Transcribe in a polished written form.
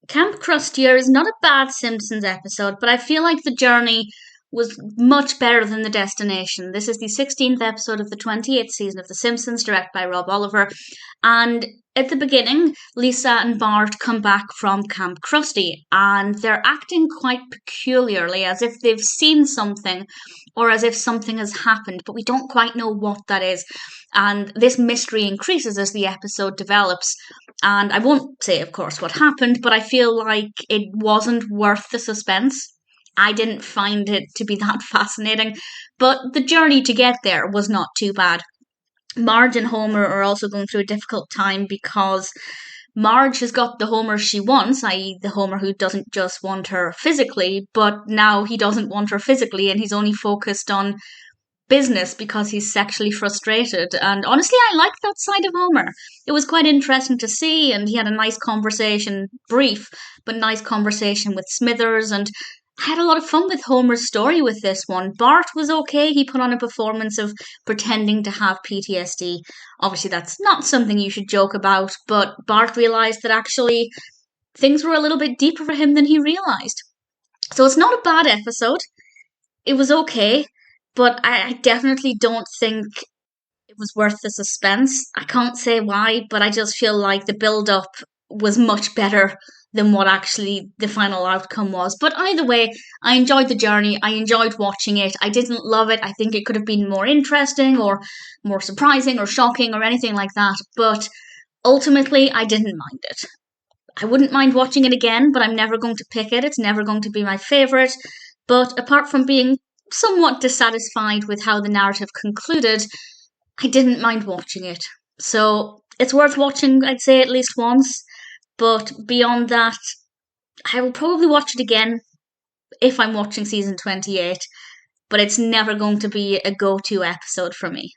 Kamp Krustier is not a bad Simpsons episode, but I feel like the journey was much better than the destination. This is the 16th episode of the 28th season of The Simpsons, directed by Rob Oliver. And at the beginning, Lisa and Bart come back from Kamp Krusty, and they're acting quite peculiarly, as if they've seen something or as if something has happened, but we don't quite know what that is. And this mystery increases as the episode develops. And I won't say, of course, what happened, but I feel like it wasn't worth the suspense. I didn't find it to be that fascinating, but the journey to get there was not too bad. Marge and Homer are also going through a difficult time because Marge has got the Homer she wants, i.e., the Homer who doesn't just want her physically, but now he doesn't want her physically and he's only focused on business because he's sexually frustrated. And honestly, I like that side of Homer. It was quite interesting to see, and he had a nice conversation, brief, but nice conversation with Smithers, and I had a lot of fun with Homer's story with this one. Bart was okay. He put on a performance of pretending to have PTSD. Obviously, that's not something you should joke about, but Bart realised that actually things were a little bit deeper for him than he realised. So it's not a bad episode. It was okay, but I definitely don't think it was worth the suspense. I can't say why, but I just feel like the build up was much better than what actually the final outcome was. But either way, I enjoyed the journey. I enjoyed watching it. I didn't love it. I think it could have been more interesting or more surprising or shocking or anything like that. But ultimately, I didn't mind it. I wouldn't mind watching it again, but I'm never going to pick it. It's never going to be my favourite. But apart from being somewhat dissatisfied with how the narrative concluded, I didn't mind watching it. So it's worth watching, I'd say, at least once. But beyond that, I will probably watch it again if I'm watching season 28. But it's never going to be a go to episode for me.